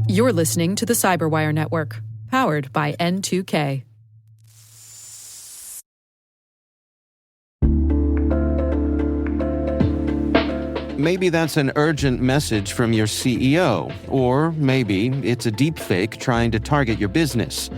You're listening to the Cyberwire Network, powered by N2K. Maybe that's an urgent message from your CEO, or maybe it's a deepfake trying to target your business.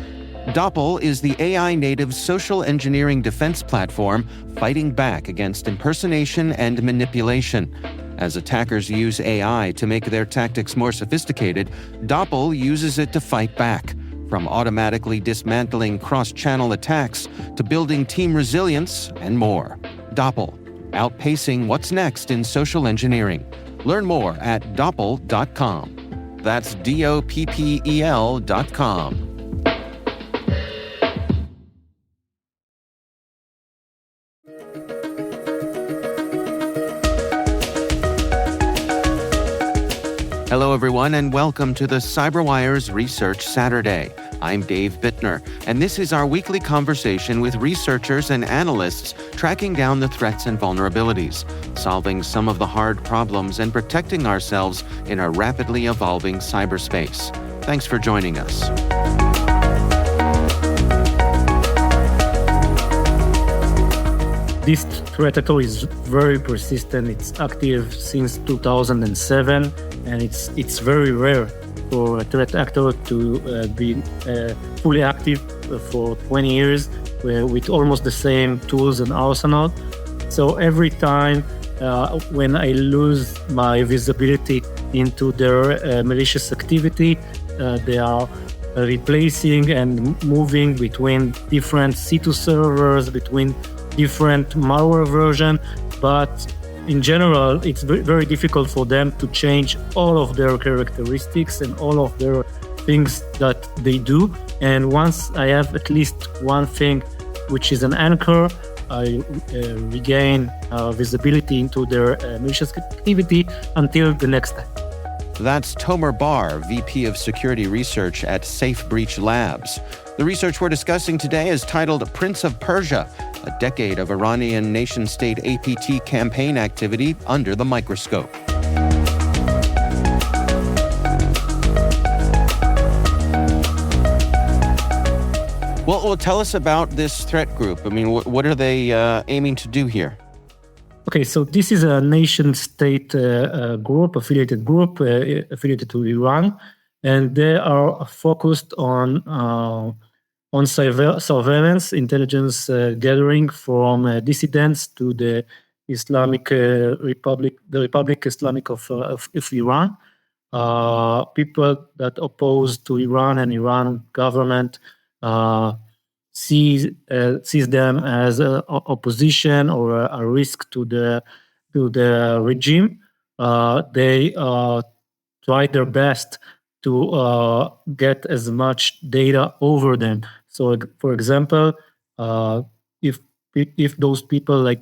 Doppel is the AI-native social engineering defense platform fighting back against impersonation and manipulation. As attackers use AI to make their tactics more sophisticated, Doppel uses it to fight back, from automatically dismantling cross-channel attacks to building team resilience and more. Doppel, outpacing what's next in social engineering. Learn more at doppel.com. That's DOPPEL.com. Hello, everyone, and welcome to the CyberWire's Research Saturday. I'm Dave Bittner, and this is our weekly conversation with researchers and analysts tracking down the threats and vulnerabilities, solving some of the hard problems, and protecting ourselves in a rapidly evolving cyberspace. Thanks for joining us. This threat actor is very persistent. It's active since 2007, and it's very rare for a threat actor to be fully active for 20 years with almost the same tools and arsenal. So every time when I lose my visibility into their malicious activity, they are replacing and moving between different C2 servers, between different malware version, but in general, it's very difficult for them to change all of their characteristics and all of their things that they do. And once I have at least one thing, which is an anchor, I regain visibility into their malicious activity until the next time. That's Tomer Bar, VP of Security Research at Safe Breach Labs. The research we're discussing today is titled Prince of Persia, a decade of Iranian nation-state APT campaign activity under the microscope. Well, tell us about this threat group. I mean, what are they aiming to do here? Okay, so this is a nation-state group, affiliated to Iran, and they are focused on surveillance, intelligence gathering from dissidents to the Islamic Republic, the Republic Islamic of Iran, people that oppose to Iran and Iran government. Sees them as opposition or a risk to the regime. They try their best to get as much data over them. So, for example, if those people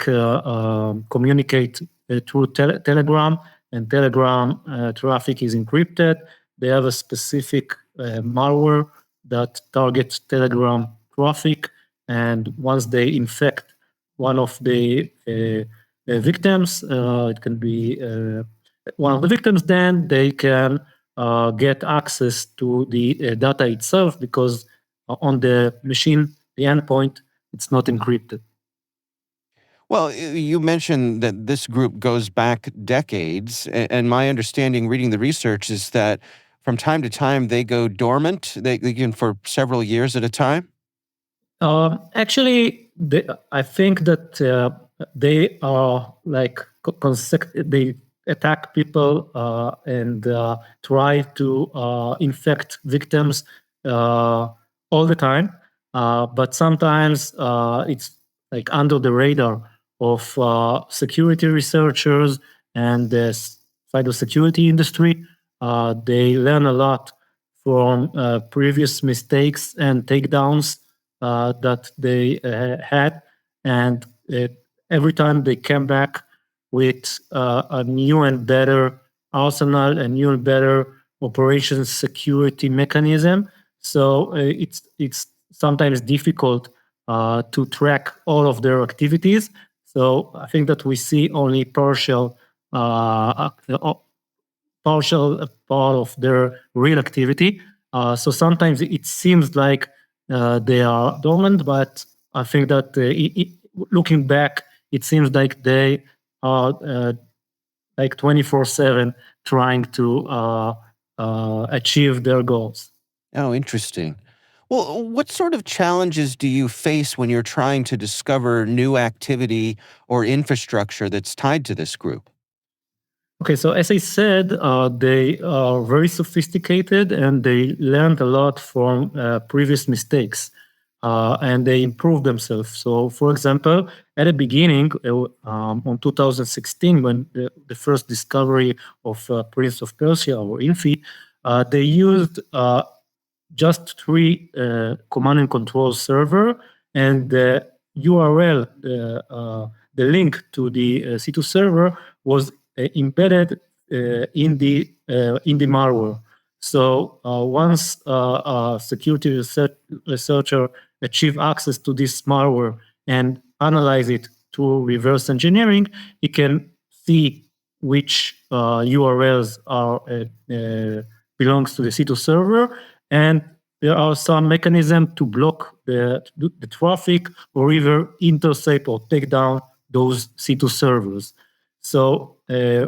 communicate through Telegram, and Telegram traffic is encrypted, they have a specific malware that targets Telegram traffic, and once they infect one of the victims, it can be one of the victims, then they can get access to the data itself, because on the machine, the endpoint, it's not encrypted. Well, you mentioned that this group goes back decades, and my understanding reading the research is that from time to time they go dormant, they can for several years at a time? Actually, I think that they are they attack people and try to infect victims all the time. But sometimes it's like under the radar of security researchers and the cybersecurity industry. They learn a lot from previous mistakes and takedowns that they had, and every time they came back with a new and better arsenal, a new and better operations security mechanism. So it's sometimes difficult to track all of their activities. So I think that we see only partial partial part of their real activity. So sometimes it seems like they are dormant, but I think that looking back, it seems like they are like 24/7 trying to achieve their goals. Oh, interesting. Well, what sort of challenges do you face when you're trying to discover new activity or infrastructure that's tied to this group? Okay, so as I said, they are very sophisticated and they learned a lot from previous mistakes and they improved themselves. So, for example, at the beginning, on 2016, when the first discovery of Prince of Persia or Infi, they used just three command and control server, and the URL, the link to the C2 server was embedded in the malware. So once a security researcher achieve access to this malware and analyze it through reverse engineering, he can see which URLs are belongs to the C2 server, and there are some mechanisms to block the traffic or even intercept or take down those C2 servers. So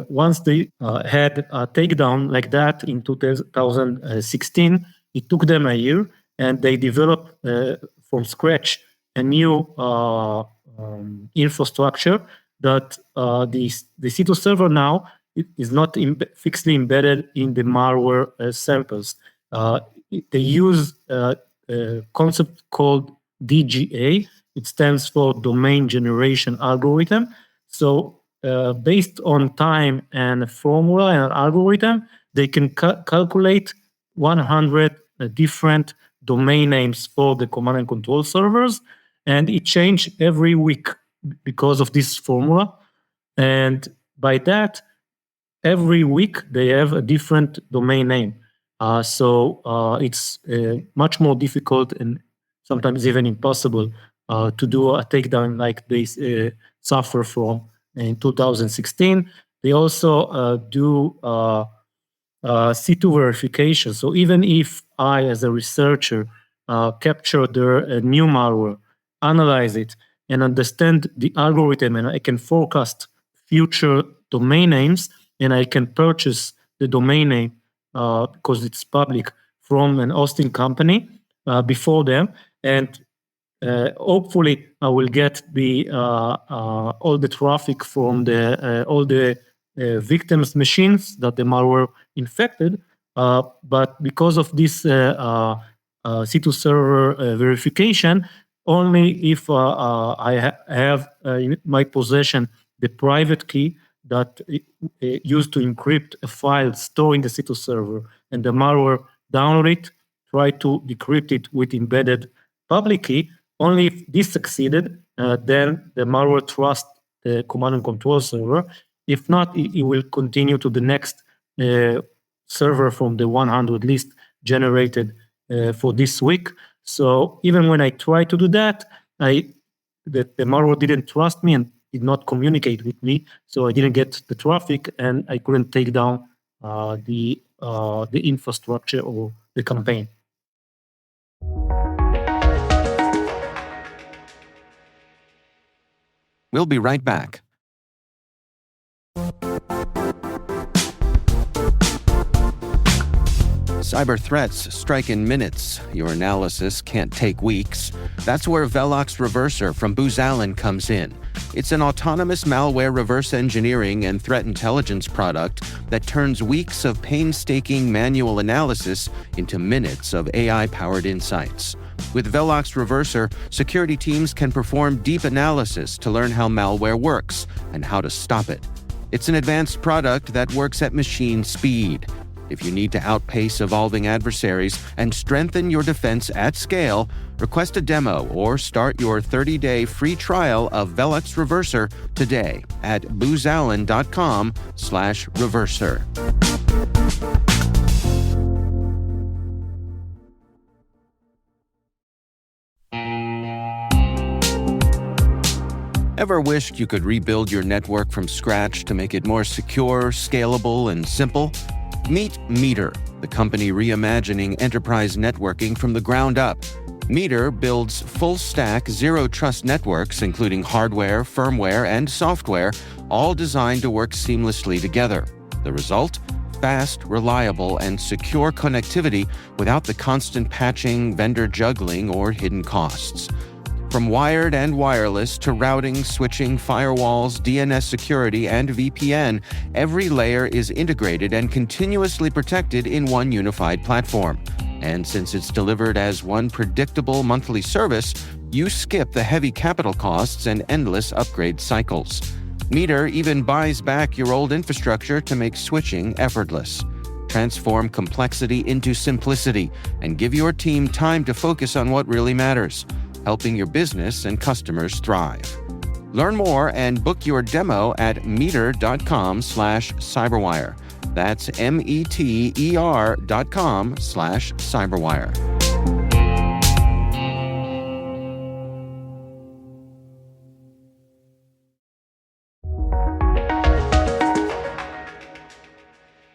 once they had a takedown like that in 2016, it took them a year, and they developed from scratch a new infrastructure that the C2 server now is not fixedly embedded in the malware samples. They use a concept called DGA. It stands for Domain Generation Algorithm. So based on time and a formula and an algorithm, they can calculate 100 different domain names for the command and control servers, and it changes every week because of this formula. And by that, every week they have a different domain name. So it's much more difficult and sometimes even impossible to do a takedown like they suffer from in 2016. They also do C2 verification. So even if I, as a researcher, capture their new malware, analyze it, and understand the algorithm, and I can forecast future domain names, and I can purchase the domain name because it's public from an hosting company before them, and hopefully I will get the all the traffic from the all the victims' machines that the malware infected. But because of this C2 server verification, only if I have in my possession the private key that used to encrypt a file stored in the C2 server, and the malware download it, try to decrypt it with embedded public key. Only if this succeeded, then the malware trusts the command and control server. If not, it will continue to the next server from the 100 list generated for this week. So even when I try to do that, the malware didn't trust me and did not communicate with me, so I didn't get the traffic, and I couldn't take down the infrastructure or the campaign. We'll be right back. Cyber threats strike in minutes. Your analysis can't take weeks. That's where Velox Reverser from Booz Allen comes in. It's an autonomous malware reverse engineering and threat intelligence product that turns weeks of painstaking manual analysis into minutes of AI-powered insights. With Velox Reverser, security teams can perform deep analysis to learn how malware works and how to stop it. It's an advanced product that works at machine speed. If you need to outpace evolving adversaries and strengthen your defense at scale, request a demo or start your 30-day free trial of Velox Reverser today at boozallen.com/reverser. Ever wished you could rebuild your network from scratch to make it more secure, scalable, and simple? Meet Meter, the company reimagining enterprise networking from the ground up. Meter builds full-stack zero-trust networks, including hardware, firmware, and software, all designed to work seamlessly together. The result? Fast, reliable, and secure connectivity without the constant patching, vendor juggling, or hidden costs. From wired and wireless to routing, switching, firewalls, DNS security, and VPN, every layer is integrated and continuously protected in one unified platform. And since it's delivered as one predictable monthly service, you skip the heavy capital costs and endless upgrade cycles. Meter even buys back your old infrastructure to make switching effortless. Transform complexity into simplicity and give your team time to focus on what really matters, helping your business and customers thrive. Learn more and book your demo at meter.com/cyberwire. That's meter.com/cyberwire.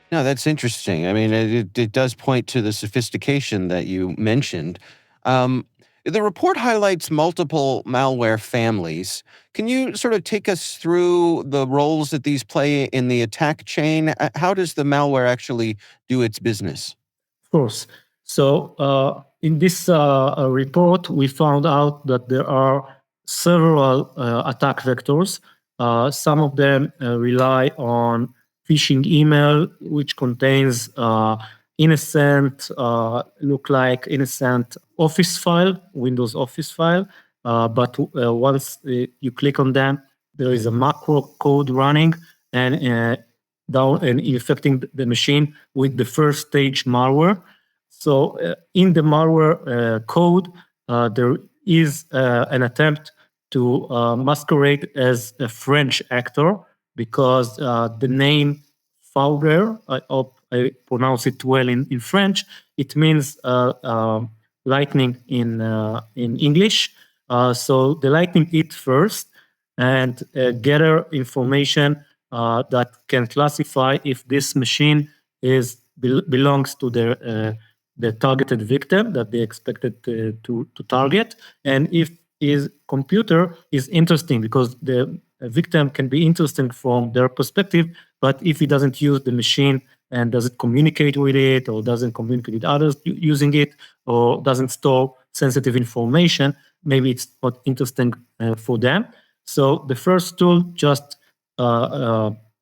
No, that's interesting. I mean, it does point to the sophistication that you mentioned. The report highlights multiple malware families. Can you sort of take us through the roles that these play in the attack chain? How does the malware actually do its business? Of course. So in this report, we found out that there are several attack vectors. Some of them rely on phishing email, which contains innocent, look like innocent Office file, Windows Office file. But once you click on them, there is a macro code running and down and infecting the machine with the first stage malware. So in the malware code, there is an attempt to masquerade as a French actor because the name Fowler, I hope I pronounce it well in French, it means lightning in English. So the lightning hit first and gather information that can classify if this machine belongs to the targeted victim that they expected to target, and if his computer is interesting, because the victim can be interesting from their perspective, but if he doesn't use the machine and doesn't communicate with it, or doesn't communicate with others using it, or doesn't store sensitive information, maybe it's not interesting for them. So the first tool just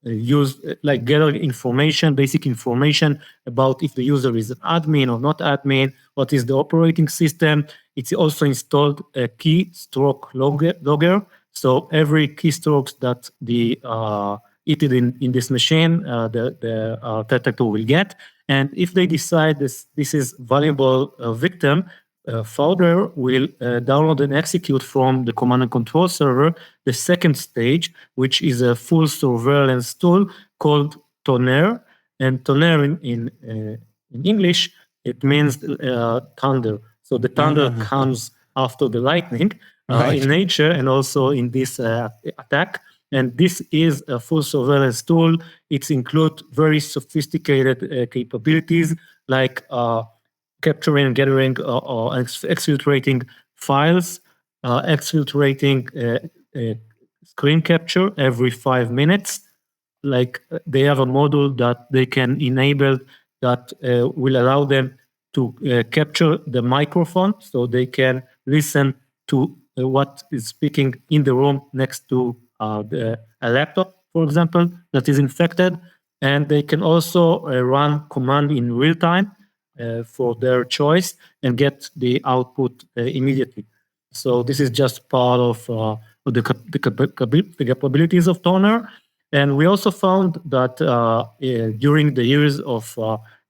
use gather information, basic information about if the user is an admin or not admin, what is the operating system. It's also installed a keystroke logger. So every keystroke that the hit in this machine, the detector will get. And if they decide this is valuable victim, Fowler will download and execute from the command and control server the second stage, which is a full surveillance tool called Tonnerre. And Tonnerre in English, it means thunder. So the thunder comes after the lightning in nature and also in this attack. And this is a full surveillance tool. It includes very sophisticated capabilities like capturing, gathering, or exfiltrating files, exfiltrating screen capture every 5 minutes. Like they have a model that they can enable that will allow them to capture the microphone, so they can listen to what is speaking in the room next to a laptop, for example, that is infected. And they can also run command in real time for their choice and get the output immediately. So this is just part of the capabilities of Tonnerre. And we also found that during the years of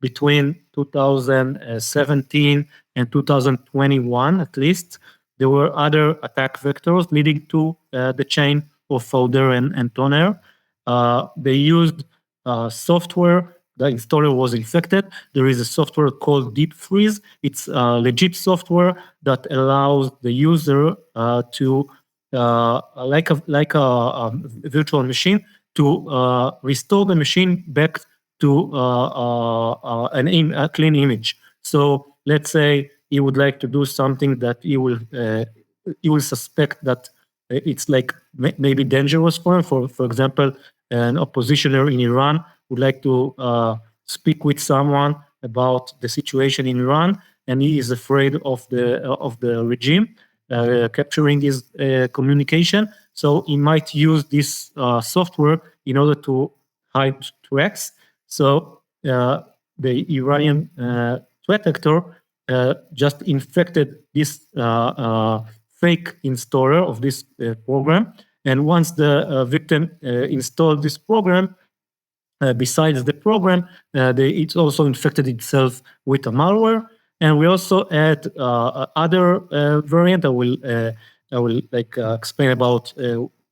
between 2017 and 2021, at least, there were other attack vectors leading to the chain of Fowler and Tonnerre. They used software. The installer was infected. There is a software called Deep Freeze. It's legit software that allows the user to, like a virtual machine, to restore the machine back to a clean image. So let's say he would like to do something that he will suspect that it's like maybe dangerous for him. For example, an oppositioner in Iran would like to speak with someone about the situation in Iran, and he is afraid of the regime capturing his communication. So he might use this software in order to hide threats. So the Iranian threat actor just infected this fake installer of this program. And once the victim installed this program, besides the program, it's also infected itself with a malware. And we also add other variant. I will explain about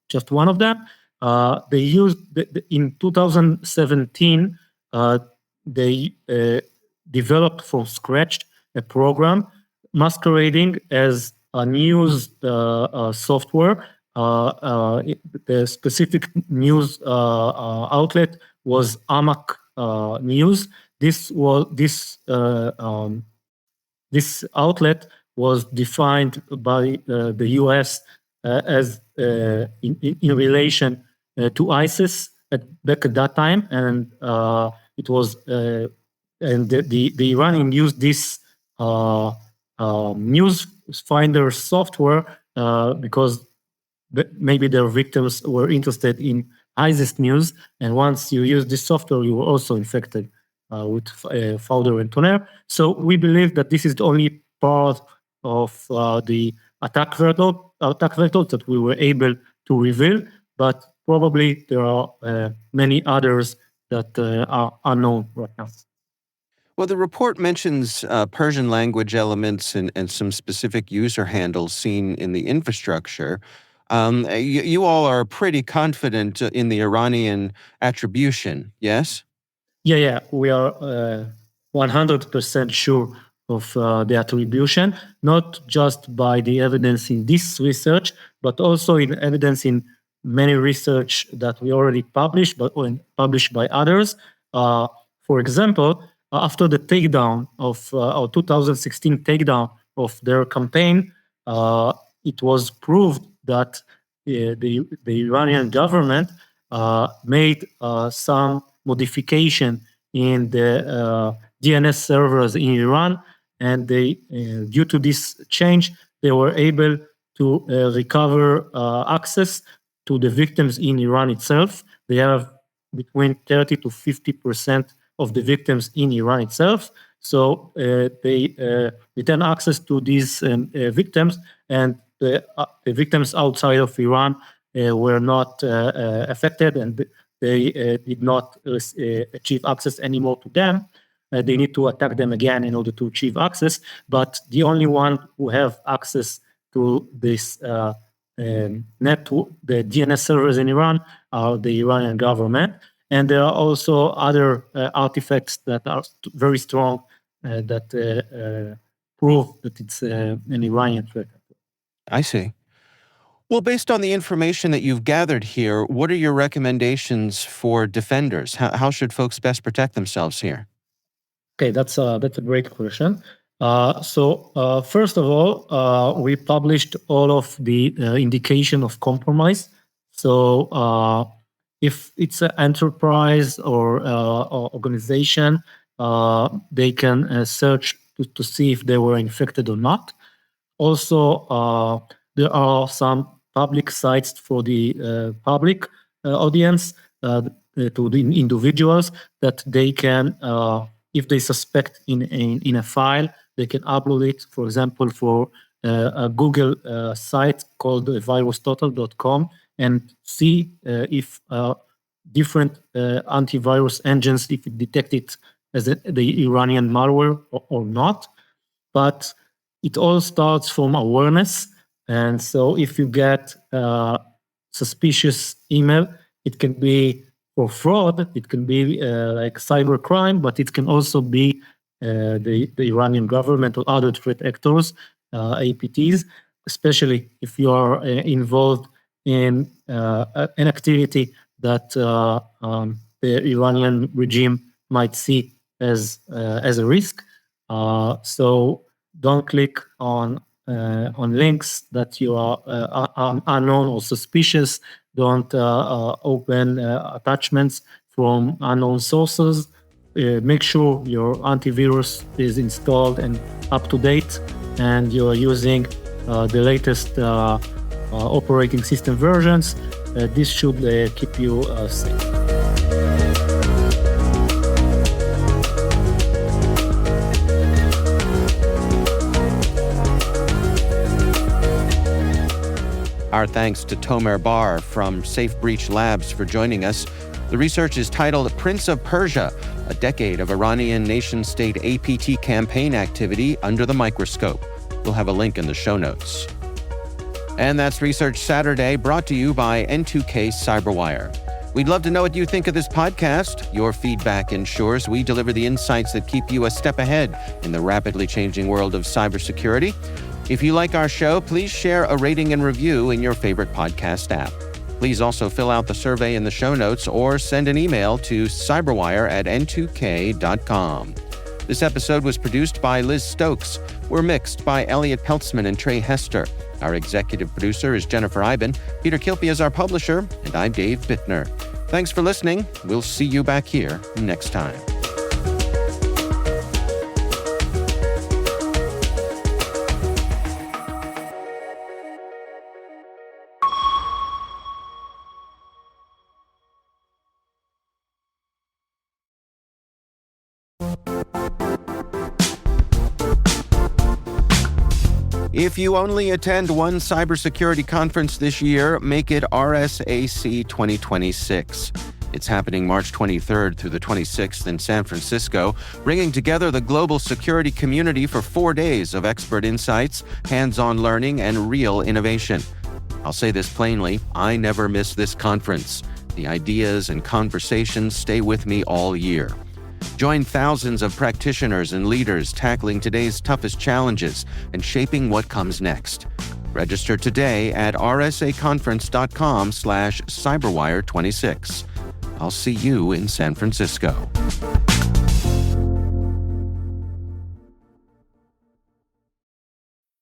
just one of them. They used in 2017. They developed from scratch a program masquerading as a news software. The specific news outlet was Amaq News. This outlet was defined by the U.S. As in relation to ISIS back at that time, and it was and the Iranian used this news finder software because maybe their victims were interested in ISIS news, and once you use this software, you were also infected with Fowler and Tonnerre. So we believe that this is the only part of the attack vector that we were able to reveal, but probably there are many others that are unknown right now. Well, the report mentions Persian language elements and some specific user handles seen in the infrastructure. You all are pretty confident in the Iranian attribution, yes? Yeah, we are 100% sure of the attribution, not just by the evidence in this research, but also in evidence in many research that we already published, but published by others. For example, after the takedown of our 2016 takedown of their campaign, it was proved that the Iranian government made some modification in the DNS servers in Iran, and they, due to this change, they were able to recover access to the victims in Iran itself. They have between 30 to 50% of the victims in Iran itself. So they return access to these victims, and the victims outside of Iran were not affected, and they did not achieve access anymore to them. They need to attack them again in order to achieve access. But the only one who have access to this network, the DNS servers in Iran, are the Iranian government. And there are also other artifacts that are very strong that prove that it's an Iranian threat. I see. Well, based on the information that you've gathered here, what are your recommendations for defenders? How should folks best protect themselves here? Okay, that's a great question. So first of all, we published all of the indication of compromise. So if it's an enterprise or organization, they can search to see if they were infected or not. Also, there are some public sites for the public audience, to the individuals, that they can, if they suspect in a file, they can upload it, for example, for a Google site called virustotal.com, and see if different antivirus engines, if it detect it as the Iranian malware or not. But it all starts from awareness. And so if you get suspicious email, it can be for fraud, it can be like cybercrime, but it can also be the Iranian government or other threat actors, APTs, especially if you are involved in an activity that the Iranian regime might see as a risk. So don't click on links that you are unknown or suspicious. Don't open attachments from unknown sources. Make sure your antivirus is installed and up to date, and you're using the latest operating system versions. This should keep you safe. Our thanks to Tomer Bar from Safe Breach Labs for joining us. The research is titled Prince of Persia, a decade of Iranian nation-state APT campaign activity under the microscope. We'll have a link in the show notes. And that's Research Saturday, brought to you by N2K Cyberwire. We'd love to know what you think of this podcast. Your feedback ensures we deliver the insights that keep you a step ahead in the rapidly changing world of cybersecurity. If you like our show, please share a rating and review in your favorite podcast app. Please also fill out the survey in the show notes or send an email to cyberwire@n2k.com. This episode was produced by Liz Stokes. We're mixed by Elliot Peltzman and Trey Hester. Our executive producer is Jennifer Eiben. Peter Kilpie is our publisher, and I'm Dave Bittner. Thanks for listening. We'll see you back here next time. If you only attend one cybersecurity conference this year, make it RSAC 2026. It's happening March 23rd through the 26th in San Francisco, bringing together the global security community for 4 days of expert insights, hands-on learning, and real innovation. I'll say this plainly, I never miss this conference. The ideas and conversations stay with me all year. Join thousands of practitioners and leaders tackling today's toughest challenges and shaping what comes next. Register today at rsaconference.com/cyberwire26. I'll see you in San Francisco.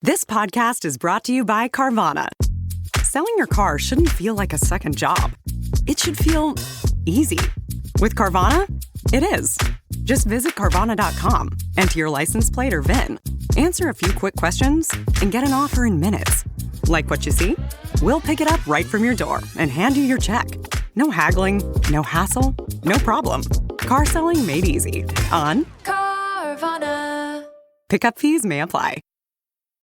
This podcast is brought to you by Carvana. Selling your car shouldn't feel like a second job. It should feel easy. With Carvana, it is. Just visit Carvana.com, enter your license plate or VIN, answer a few quick questions, and get an offer in minutes. Like what you see? We'll pick it up right from your door and hand you your check. No haggling, no hassle, no problem. Car selling made easy on Carvana. Pickup fees may apply.